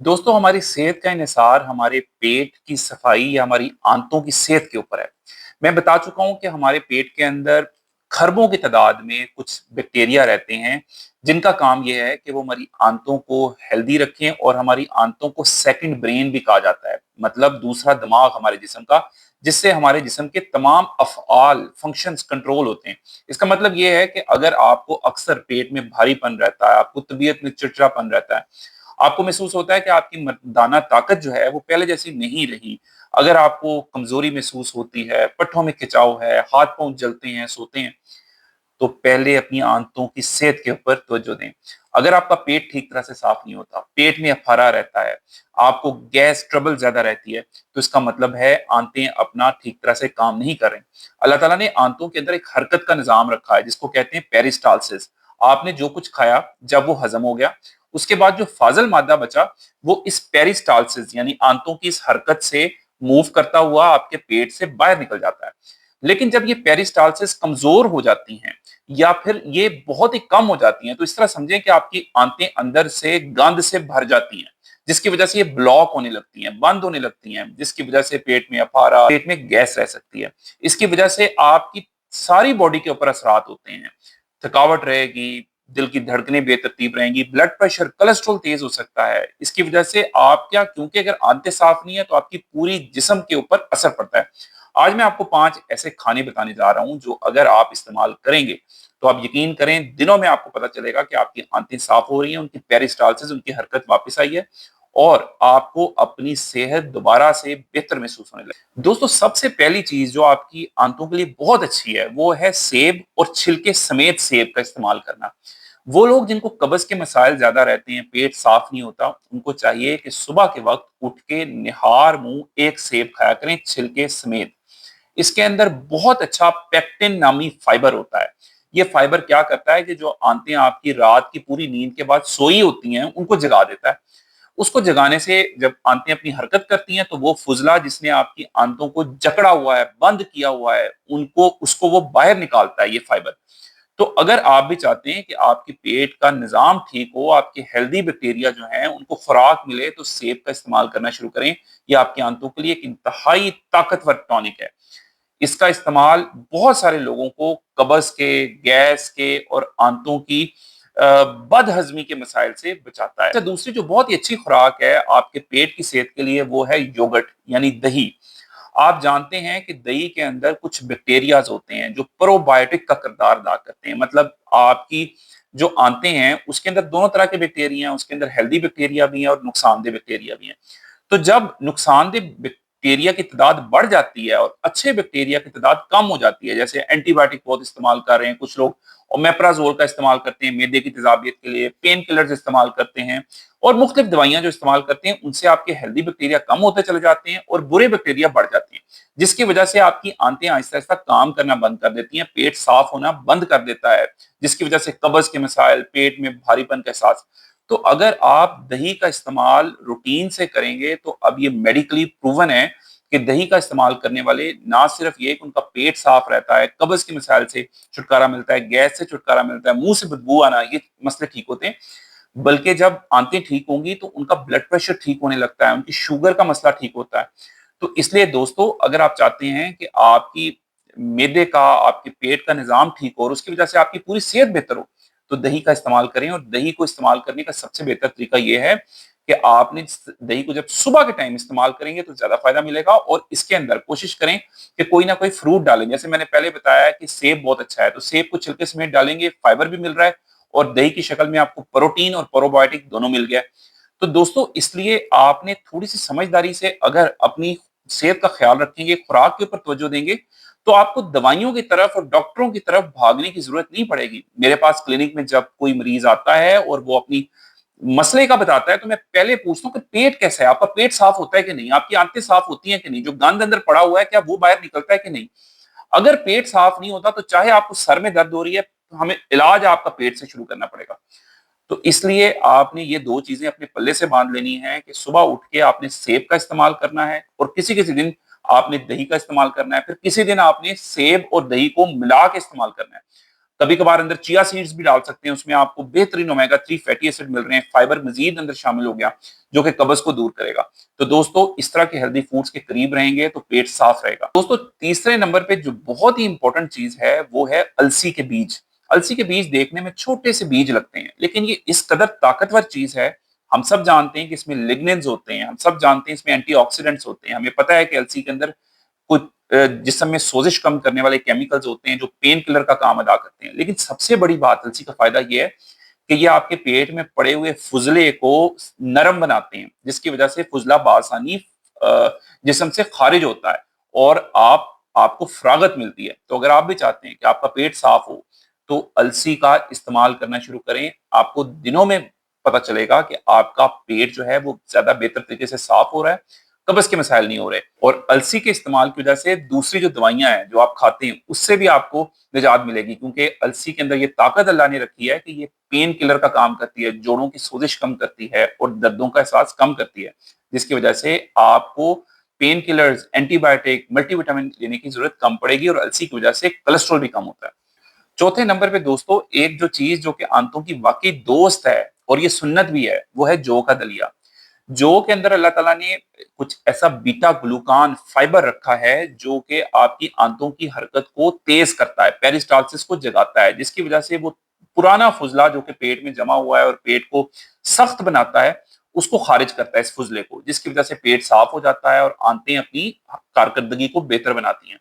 दोस्तों, हमारी सेहत का इन्हिसार हमारे पेट की सफाई या हमारी आंतों की सेहत के ऊपर है। मैं बता चुका हूं कि हमारे पेट के अंदर खरबों की तादाद में कुछ बैक्टीरिया रहते हैं, जिनका काम यह है कि वो हमारी आंतों को हेल्दी रखें और हमारी आंतों को सेकंड ब्रेन भी कहा जाता है, मतलब दूसरा दिमाग हमारे जिस्म का, जिससे हमारे जिस्म के तमाम अफ़आल फंक्शंस कंट्रोल होते हैं। इसका मतलब ये है कि अगर आपको अक्सर पेट में भारीपन रहता है, आपको तबीयत में चिड़चिड़ापन रहता है, आपको महसूस होता है कि आपकी मर्दाना ताकत जो है वो पहले जैसी नहीं रही, अगर आपको कमजोरी महसूस होती है, पट्ठों में खिंचाव है, हाथ पांव जलते हैं, सोते हैं, तो पहले अपनी आंतों की सेहत के ऊपर तवज्जो दें। अगर आपका पेट ठीक तरह से साफ नहीं होता, पेट में अफारा रहता है, आपको गैस ट्रबल ज्यादा रहती है, तो इसका मतलब है आंतें अपना ठीक तरह से काम नहीं कर रही। अल्लाह ताला ने आंतों के अंदर एक हरकत का निजाम रखा है जिसको कहते हैं पेरिस्टालसिस। आपने जो कुछ खाया, जब वो हजम हो गया, उसके बाद जो फाजल मादा बचा, वो इस पेरिस्टालसिस यानी आंतों की इस हरकत से मूव करता हुआ आपके पेट से बाहर निकल जाता है। लेकिन जब ये पेरिस्टालसिस कमजोर हो जाती हैं या फिर ये बहुत ही कम हो जाती हैं, तो इस तरह समझें कि आपकी आंतें अंदर से गंद से भर जाती हैं, जिसकी वजह से ये ब्लॉक होने लगती हैं, बंद होने लगती हैं, जिसकी वजह से पेट में अफारा, पेट में गैस रह सकती है। इसकी वजह से आपकी सारी बॉडी के ऊपर असरात होते हैं। थकावट रहेगी, दिल की धड़कनें बेतरतीब रहेंगी, ब्लड प्रेशर, कोलेस्ट्रॉल तेज हो सकता है। इसकी वजह से आप क्या, क्योंकि अगर आंतें साफ नहीं है तो आपकी पूरी जिस्म के ऊपर असर पड़ता है। आज मैं आपको 5 ऐसे खाने बताने जा रहा हूं जो अगर आप इस्तेमाल करेंगे तो आप यकीन करें दिनों में आपको पता चलेगा कि आपकी आंतें साफ हो रही हैं, उनकी पेरिस्टालसिस, उनकी हरकत वापस आई है और आपको अपनी सेहत दोबारा से बेहतर महसूस होने लगे। दोस्तों, सबसे पहली चीज जो आपकी आंतों के लिए बहुत अच्छी है वो है सेब और छिलके समेत सेब का इस्तेमाल करना। वो लोग जिनको कब्ज के मसाइल ज्यादा रहते हैं, पेट साफ नहीं होता, उनको चाहिए कि सुबह के वक्त उठ के निहार मुंह एक सेब खाया करें छिलके समेत। इसके अंदर बहुत अच्छा पेक्टिन नामी फाइबर होता है। ये फाइबर क्या करता है कि जो आंतें आपकी रात की पूरी नींद के बाद सोई होती हैं, उनको जगा देता है। उसको जगाने से जब आंतें अपनी हरकत करती हैं, तो वो फुजला जिसने आपकी आंतों को जकड़ा हुआ है, बंद किया हुआ है, उनको उसको वो बाहर निकालता है, ये फाइबर। तो अगर आप भी चाहते हैं कि आपके पेट का निजाम ठीक हो, आपके हेल्दी बैक्टीरिया जो हैं उनको खुराक मिले, तो सेब का इस्तेमाल करना शुरू करें। ये आपकी आंतों के लिए एक इंतहाई ताकतवर टॉनिक है। इसका इस्तेमाल बहुत सारे लोगों को कब्ज के, गैस के और आंतों की बदहजमी के मसाइल से बचाता है। अच्छा, दूसरी जो बहुत ही अच्छी खुराक है आपके पेट की सेहत के लिए वो है योगर्ट यानी दही। आप जानते हैं कि दही के अंदर कुछ बैक्टीरियाज होते हैं जो प्रोबायोटिक का किरदार अदा करते हैं, मतलब आपकी जो आंतें हैं उसके अंदर दोनों तरह के बैक्टीरिया हैं, उसके अंदर हेल्दी बैक्टीरिया भी हैं और नुकसानदेह बैक्टीरिया भी हैं। तो जब नुकसानदेह बैक्टीरिया की तादाद बढ़ जाती है और अच्छे बैक्टीरिया की तादाद कम हो जाती है, जैसे एंटीबायोटिक बहुत इस्तेमाल कर रहे हैं कुछ लोग, ओमेप्राजोल का इस्तेमाल करते हैं मैदे की तेजाबियत के लिए, पेन किलर्स इस्तेमाल करते हैं और मुख्तलिफ दवाइयां जो इस्तेमाल करते हैं, उनसे आपके हेल्दी बैक्टीरिया कम होते चले जाते हैं और बुरे बैक्टीरिया बढ़ जाते हैं, जिसकी वजह से आपकी आंतें आहिस्ता आहिस्ता काम करना बंद कर देती हैं, पेट साफ होना बंद कर देता है, जिसकी वजह से कब्ज के मसाइल, पेट में भारीपन का एहसास। तो अगर आप दही का इस्तेमाल रूटीन से करेंगे तो अब ये मेडिकली प्रूवन है कि दही का इस्तेमाल करने वाले ना सिर्फ ये कि उनका पेट साफ रहता है, कब्ज के मसाइल से छुटकारा मिलता है, गैस से छुटकारा मिलता है, मुंह से बदबू आना, ये मसले ठीक होते हैं, बल्कि जब आंतें ठीक होंगी तो उनका ब्लड प्रेशर ठीक होने लगता है, उनकी शुगर का मसला ठीक होता है। तो इसलिए दोस्तों, अगर आप चाहते हैं कि आपकी मैदे का, आपके पेट का निजाम ठीक हो और उसकी वजह से आपकी पूरी सेहत बेहतर हो, तो दही का इस्तेमाल करें। और दही को इस्तेमाल करने का सबसे बेहतर तरीका यह है कि आपने दही को जब सुबह के टाइम इस्तेमाल करेंगे तो ज्यादा फायदा मिलेगा, और इसके अंदर कोशिश करें कि कोई ना कोई फ्रूट डालें। जैसे मैंने पहले बताया कि सेब बहुत अच्छा है, तो सेब को छिलके समेत डालेंगे, फाइबर भी मिल रहा है और दही की शक्ल में आपको प्रोटीन और प्रोबायोटिक दोनों मिल गया। तो दोस्तों, इसलिए आपने थोड़ी सी समझदारी से अगर अपनी सेहत का ख्याल रखेंगे, खुराक के ऊपर तवज्जो देंगे, तो आपको दवाइयों की तरफ और डॉक्टरों की तरफ भागने की जरूरत नहीं पड़ेगी। मेरे पास क्लिनिक में जब कोई मरीज आता है और वो अपनी मसले का बताता है, तो मैं पहले पूछता हूँ कि पेट कैसा है, आपका पेट साफ होता है कि नहीं, आपकी आंतें साफ होती हैं कि नहीं, जो गंद अंदर पड़ा हुआ है क्या वो बाहर निकलता है कि नहीं। अगर पेट साफ नहीं होता तो चाहे आपको सर में दर्द हो रही है, तो हमें इलाज आपका पेट से शुरू करना पड़ेगा। तो इसलिए आपने ये दो चीजें अपने पल्ले से बांध लेनी है कि सुबह उठ के आपने सेब का इस्तेमाल करना है और किसी किसी दिन आपने दही का इस्तेमाल करना है, फिर किसी दिन आपने सेब और दही को मिला के इस्तेमाल करना है। कभी कभार अंदर चिया सीड्स भी डाल सकते हैं, उसमें आपको बेहतरीन ओमेगा 3 फैटी एसिड मिल रहे हैं, फाइबर मजीद अंदर शामिल हो गया जो कि कब्ज को दूर करेगा। तो दोस्तों इस तरह के हेल्दी फूड्स के करीब रहेंगे तो पेट साफ रहेगा। दोस्तों तीसरे नंबर पे जो बहुत ही इंपॉर्टेंट चीज है वो है अलसी के बीज। अलसी के बीज देखने में छोटे से बीज लगते हैं, लेकिन ये इस कदर ताकतवर चीज है। हम सब जानते हैं कि इसमें लिग्नेंस होते हैं, हम सब जानते हैं इसमें एंटीऑक्सीडेंट्स होते हैं, हमें पता है कि अलसी के अंदर कुछ जिस्म में सोजिश कम करने वाले केमिकल्स होते हैं जो पेन किलर का काम अदा करते हैं। लेकिन सबसे बड़ी बात अलसी का फायदा ये है कि ये आपके पेट में पड़े हुए फुजले को नरम बनाते हैं, जिसकी वजह से फुजला बासानी जिस्म से खारिज होता है और आपको फरागत मिलती है। तो अगर आप भी चाहते हैं कि आपका पेट साफ हो तो अलसी का इस्तेमाल करना शुरू करें। आपको दिनों में पता चलेगा कि आपका पेट जो है वो ज्यादा बेहतर तरीके से साफ हो रहा है, कब्ज के मसाइल नहीं हो रहे। और अलसी के इस्तेमाल की वजह से दूसरी जो दवाइयां हैं जो आप खाते हैं उससे भी आपको निजात मिलेगी, क्योंकि अलसी के अंदर ये ताकत अल्लाह ने रखी है कि ये पेन किलर का काम करती है, जोड़ों की सोजिश कम करती है और दर्दों का एहसास कम करती है, जिसकी वजह से आपको पेन किलर्स, एंटीबायोटिक, मल्टीविटामिन लेने की जरूरत कम पड़ेगी और अलसी की वजह से कोलेस्ट्रॉल भी कम होता है। चौथे नंबर पे दोस्तों एक जो चीज जो कि आंतों की वाकई दोस्त है और ये सुन्नत भी है वो है जौ का दलिया। जौ के अंदर अल्लाह ताला ने कुछ ऐसा बीटा ग्लूकान फाइबर रखा है जो कि आपकी आंतों की हरकत को तेज करता है, पेरिस्टालसिस को जगाता है, जिसकी वजह से वो पुराना फुजला जो कि पेट में जमा हुआ है और पेट को सख्त बनाता है उसको खारिज करता है, इस फुजले को, जिसकी वजह से पेट साफ हो जाता है और आंतें अपनी कारकर्दगी को बेहतर बनाती हैं।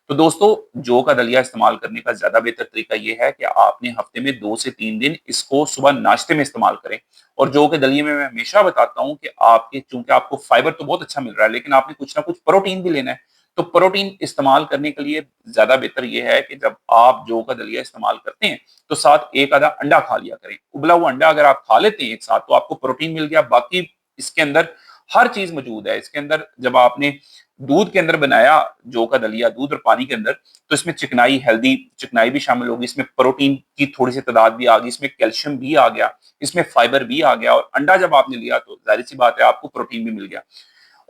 तो दोस्तों जौ का दलिया इस्तेमाल करने का ज्यादा बेहतर तरीका यह है कि आपने हफ्ते में 2 से 3 दिन इसको सुबह नाश्ते में इस्तेमाल करें। और जौ के दलिये में मैं हमेशा बताता हूं कि आपके चूंकि आपको फाइबर तो बहुत अच्छा मिल रहा है लेकिन आपने कुछ ना कुछ प्रोटीन भी लेना है। तो प्रोटीन इस्तेमाल करने के लिए ज्यादा बेहतर यह है कि जब आप जौ का दलिया इस्तेमाल करते हैं तो साथ एक आधा अंडा खा लिया करें। उबला हुआ अंडा अगर आप खा लेते हैं एक साथ तो आपको प्रोटीन मिल गया, बाकी इसके अंदर हर चीज मौजूद है। इसके अंदर जब आपने दूध के अंदर बनाया जौ का दलिया, दूध और पानी के अंदर, तो इसमें चिकनाई, हेल्दी चिकनाई भी शामिल होगी, इसमें प्रोटीन की थोड़ी सी तादाद भी आ गई, इसमें कैल्शियम भी आ गया, इसमें फाइबर भी आ गया और अंडा जब आपने लिया तो जाहिर सी बात है आपको प्रोटीन भी मिल गया।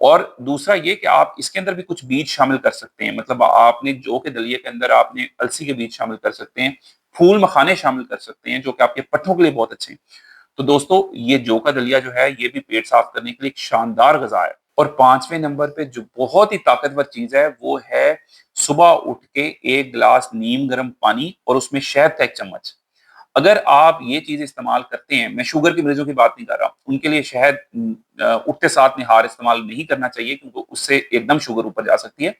और दूसरा ये कि आप इसके अंदर भी कुछ बीज शामिल कर सकते हैं, मतलब आपने जौ के दलिये के अंदर आपने अलसी के बीज शामिल कर सकते हैं, फूल मखाने शामिल कर सकते हैं जो कि आपके पट्टों के लिए बहुत अच्छे हैं। तो दोस्तों ये जौ का दलिया जो है ये भी पेट साफ करने के लिए एक शानदार गजा है। और पांचवें नंबर पे जो बहुत ही ताकतवर चीज है वो है सुबह उठ के एक गिलास नीम गर्म पानी और उसमें शहद का 1 चम्मच। अगर आप ये चीज इस्तेमाल करते हैं, मैं शुगर के मरीजों की बात नहीं कर रहा, उनके लिए शहद उठते साथ निहार इस्तेमाल नहीं करना चाहिए क्योंकि उससे एकदम शुगर ऊपर जा सकती है।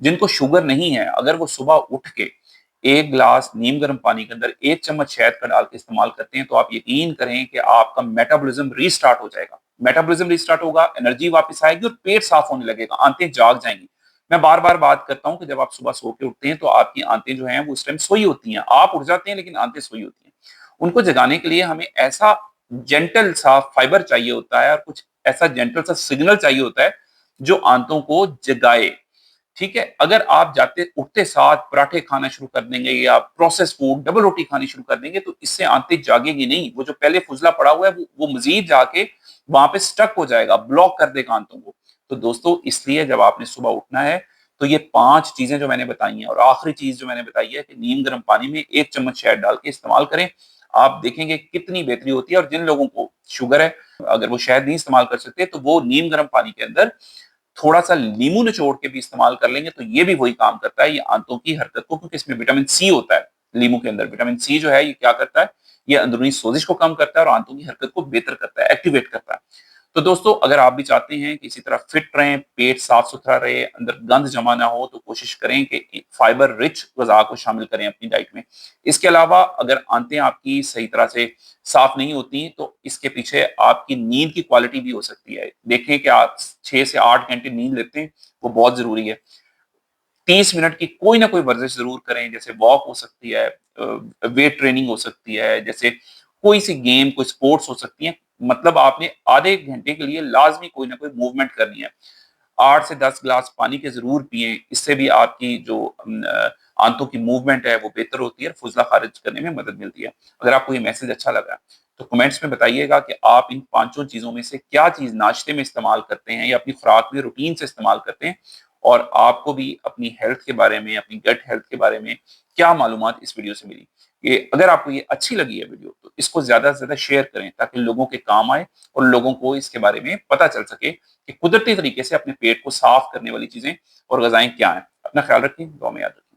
जिनको शुगर नहीं है अगर वो सुबह उठ के एक गिलास नीम गर्म पानी के अंदर 1 चम्मच शहद का डाल के इस्तेमाल करते हैं तो आप यकीन करें कि आपका मेटाबॉलिज्म रीस्टार्ट हो जाएगा। मेटाबॉलिज्म रीस्टार्ट होगा, एनर्जी वापस आएगी और पेट साफ होने लगेगा, आंतें जाग जाएंगी। मैं बार बार बात करता हूं कि जब आप सुबह सो के उठते हैं तो आपकी आंतें जो हैं वो उस टाइम सोई होती हैं, आप उठ जाते हैं लेकिन आंतें सोई होती हैं। उनको जगाने के लिए हमें ऐसा जेंटल सा फाइबर चाहिए होता है और कुछ ऐसा जेंटल सा सिग्नल चाहिए होता है जो आंतों को जगाए। ठीक है, अगर आप जाते उठते साथ पराठे खाना शुरू कर देंगे या प्रोसेस फूड डबल रोटी खानी शुरू कर देंगे तो इससे आंतें जागेगी नहीं, वो जो पहले फुजला पड़ा हुआ है वो मजीद जाके वहां पे स्टक हो जाएगा, ब्लॉक कर देगा आंतों को। तो दोस्तों इसलिए जब आपने सुबह उठना है तो ये 5 चीजें जो मैंने बताई हैं और आखिरी चीज जो मैंने बताई है कि नीम गर्म पानी में 1 चम्मच शहद डाल के इस्तेमाल करें, आप देखेंगे कितनी बेहतरी होती है। और जिन लोगों को शुगर है अगर वो शहद नहीं इस्तेमाल कर सकते तो वो नीम गर्म पानी के अंदर थोड़ा सा नींबू निचोड़ के भी इस्तेमाल कर लेंगे तो ये भी वही काम करता है, ये आंतों की हरकत को, क्योंकि इसमें विटामिन सी होता है। नींबू के अंदर विटामिन सी जो है ये क्या करता है, ये अंदरूनी सोजिश को कम करता है और आंतों की हरकत को बेहतर करता है, एक्टिवेट करता है। तो दोस्तों अगर आप भी चाहते हैं कि इसी तरह फिट रहें, पेट साफ सुथरा रहे, अंदर गंद जमा ना हो, तो कोशिश करें कि फाइबर रिच गज़ा को शामिल करें अपनी डाइट में। इसके अलावा अगर आंतें आपकी सही तरह से साफ नहीं होती तो इसके पीछे आपकी नींद की क्वालिटी भी हो सकती है। देखें कि आप 6 से 8 घंटे नींद लेते हैं, वो बहुत जरूरी है। 30 मिनट की कोई ना कोई वर्जिश जरूर करें, जैसे वॉक हो सकती है, वेट ट्रेनिंग हो सकती है, जैसे कोई सी गेम, कोई स्पोर्ट्स हो सकती है। मतलब आपने आधे घंटे के लिए लाजमी कोई ना कोई मूवमेंट करनी है। 8 से 10 गिलास पानी के जरूर पिए, इससे भी आपकी जो आंतों की मूवमेंट है वो बेहतर होती है, फुजला खारिज करने में मदद मिलती है। अगर आपको ये मैसेज अच्छा लगा तो कमेंट्स में बताइएगा कि आप इन 5 चीजों में से क्या चीज नाश्ते में इस्तेमाल करते हैं या अपनी खुराक में रूटीन से इस्तेमाल करते हैं और आपको भी अपनी हेल्थ के बारे में, अपनी गट हेल्थ के बारे में क्या मालूमात इस वीडियो से मिली। ये अगर आपको ये अच्छी लगी है वीडियो, तो इसको ज़्यादा से ज़्यादा शेयर करें ताकि लोगों के काम आए और लोगों को इसके बारे में पता चल सके कि कुदरती तरीके से अपने पेट को साफ करने वाली चीज़ें और ग़िज़ाएँ क्या हैं। अपना ख़्याल रखिए, दुआ में याद रखिए।